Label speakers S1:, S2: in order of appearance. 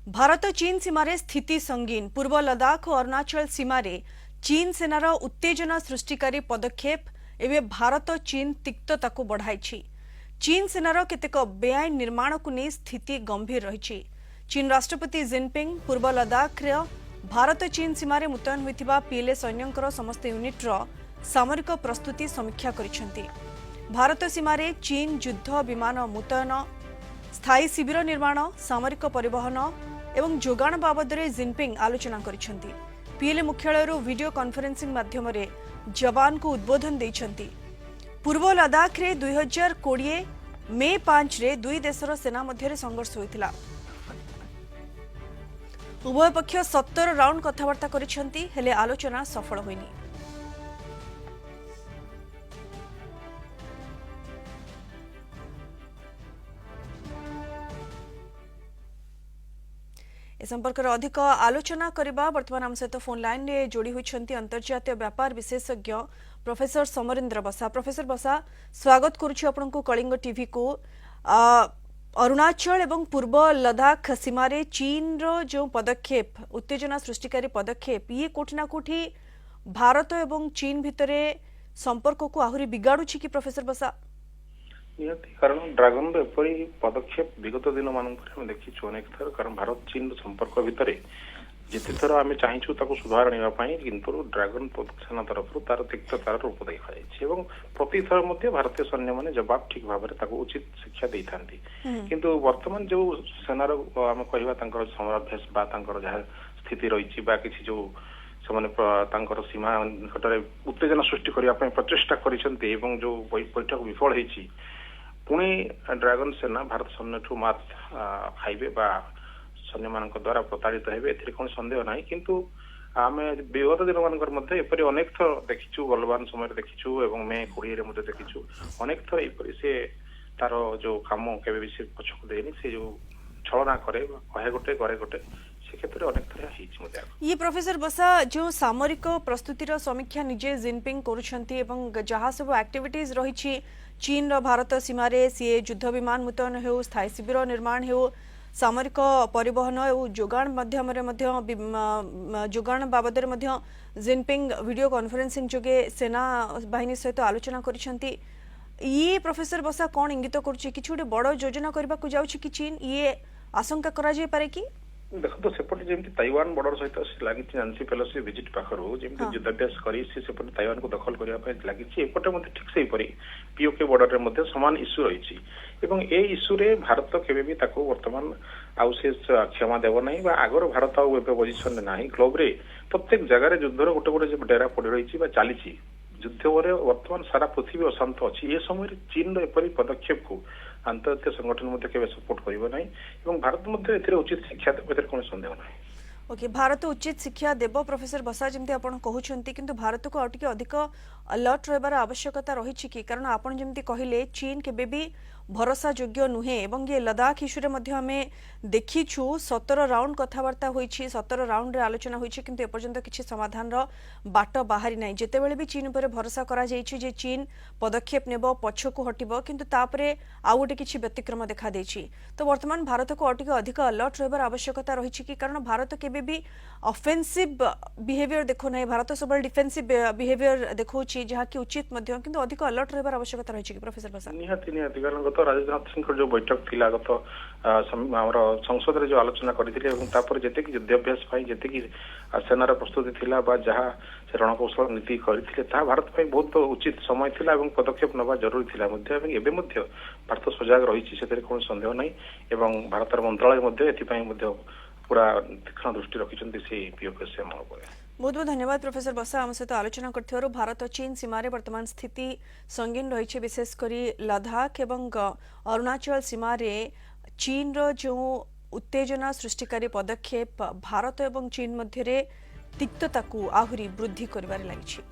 S1: भारत चीन सीमारे स्थिति संगीन। पूर्व लद्दाख और अरुणाचल सीमारे चीन सेनार उत्तेजना सृष्टिकारी पदक्षेप एवं भारत चीन तिक्तता को बढ़ाई। चीन सेनार केतेक बेआईन निर्माण को नहीं स्थिति गंभीर रही। चीन राष्ट्रपति जिनपिंग पूर्व लद्दाख भारत चीन सीमारे मुतयन होइथिबा पीएलए सैन्यंकर समस्त यूनिट्र सामरिक प्रस्तुति समीक्षा करिसेंती। भारत सीमारे चीन युद्ध विमान मुतयन, स्थायी शिविर निर्माण, सामरिक परिवहन एवं जोगाण बाबद जिनपिंग आलोचना करिसेंती। पीएलए मुख्यालय वीडियो कॉन्फ्रेंसिंग माध्यम जवान को उद्बोधन देइछंती। पूर्व लद्दाख रे 2020 मे 5 रे दुई देशर सेना मध्य संघर्ष होइतिला। उभय पक्ष 70 राउंड कथबार्ता करिसेंती, हेले आलोचना सफल होइनी। ए संपर्क में अधिक आलोचना करबा वर्तमान आम सहित फोन लाइन रे जोड़ी होइछंती अंतर्जातीय व्यापार विशेषज्ञ प्रोफेसर समरेंद्र बसा। प्रोफेसर बसा, स्वागत करुछि आपनकु कलिंग टीवी को। अरुणाचल एवं पूर्व लद्दाख सीमारे चीन रो जो पदक्षेप, उत्तेजना सृष्टिकारी पदक्षेप, ये कोठी ना कोठी भारत एवं चीन भितरे संपर्क को आहुरी बिगाड़ुछि कि प्रोफेसर बसा?
S2: कारण ड्रागन एपरी पदक्षेप विगत दिन मानक देखी अनेक थर। कारण भारत चीन संपर्क भितर जिते थर आम चाहूँ ताको सुधार नापी किंतु ड्रागन सेना तरफ तार तिक्ततार रूप देखा प्रति थर भारतीय सैन्य मैंने जवाब ठीक भाव में उचित शिक्षा दे था। किंतु वर्तमान जो सेनार आम कह समराभ्यास जहाँ स्थिति रही कि जो सीमा निकटने उत्तेजना सृष्टि करने प्रचेषा कर जो बैठक विफल होती पुणी ड्रागन सेना भारत सैन्य ठू मात खाइबे बा सैन्य मान द्वारा प्रताड़ित हेबे एथिरे कोन संदेह नाही। किंतु आम विगत दिन मानकर एपरी अनेक थर देखीचु, गलवान समय देखीचु एवं मे 20 रे मध्य देखीचु अनेक थर एपरी से तार जो काम केबे भी से पछक देनी से जो छलना करे कहे गोटे करे गोटे से क्षेत्र अनेक थर हिच मध्य।
S1: ये प्रोफेसर बसा जो सामरिक प्रस्तुतिर समीक्षा निजे जिनपिंग करुछंती एवं जहाँ सब एक्टिविटीज रही चीन रो भारत सीमारे सी युद्ध विमान मुतयन हो, स्थायी शिविर निर्माण हो, सामरिक परिवहन और जोगाण माध्यम जोगाण बाबद जिनपिंग वीडियो कॉन्फ्रेंसिंग जोगे सेना बाहिनी सहित आलोचना करिसेंती। ये प्रोफेसर बसा कौन इंगित करुछि कि गोटे बड़ योजना करबा को जाउछि कि चीन ये आशंका करा जाय पारे कि?
S2: देखो सेपटे जमी ताइवान बॉर्डर सहित लगी नांसी पेलोसी विजिट पाखरु जमी युद्धाभ्यास करी सेपटे ताइवान को दखल करने लगी एपटे ठीक से पीओके बॉर्डर में सामान इश्यू रही ए इश्यू रे भारत केबे भी ताको वर्तमान आउ से क्षमा देव ना आगर भारत आउ पोजिशन ना ग्लोब रे प्रत्येक जगह युद्धर गोटे गोटे डेरा पड़ रही चली युद्ध वर्तमान सारा पृथ्वी अशांत अच्छी ए समय चीन एपरी पदक्षेप को अंतर्राष्ट्रीय संगठन सपोर्ट कर भारत उचित शिक्षा देव कौन संदेह ना।
S1: ओके, भारत उचित शिक्षा देव प्रोफेसर बसा जमती आपण कहउछंती, किंतु भारत को आउटिके अधिक अलर्ट रहबार आवश्यकता रही कि कारण आपण जमती कहिले चीन केबे भी भरोसा योग्य नुहे एवं ये लद्दाख इश्यू रे मध्य हमें देखीछु 17 राउंड कथबार्ता होईछि, 17 राउंड रे आलोचना होईछि, किंतु एपर्यंत किछि समाधान रो बाट बाहरी नै। जेतेबेले भी चीन पर भरोसा करा जाईछि जे चीन पदक्षेप नेबो, पछकु हटिबो, किंतु तापरे आउ गोटे किछि व्यतिक्रम देखा देछि। तो वर्तमान भारत को आउटिके अधिक अलर्ट रहबार आवश्यकता रही कि कारण भारत केबे भी ऑफेंसिव बिहेवियर देखो नै, भारत सब डिफेंसिव बिहेवियर देखौछि जहा कि उचित मध्य, किंतु अधिक अलर्ट रहबार आवश्यकता रही कि प्रोफेसर बसा?
S2: निहाती निहाती कारण गत राजनाथ सिंह जो बैठक थिला गत संसद रे जो आलोचना करते जिते युद्धाभ्यास जिते सेनार प्रस्तुति थिला बा जहाँ से रणकौशल नीति करते भारत बहुत उचित समय थिला एवं पदक्षेप नवा जरूरी थिला भारत सजग रही कौन संदेह ना। भारतर मंत्रालय पूरा तीक्ष्ण दृष्टि रखिछन्ति से पीओके से
S1: बहुत बहुत धन्यवाद प्रोफेसर बसा आम सहित आलोचना करथिबारु। भारत चीन सीमारे वर्तमान स्थिति संगीन रही, विशेषकर लद्दाख एवं अरुणाचल सीमारे चीन रो जो उत्तेजना सृष्टिकारी पदक्षेप भारत एवं चीन मध्य तिक्तता को आहुरी वृद्धि करिबारे लागिछि।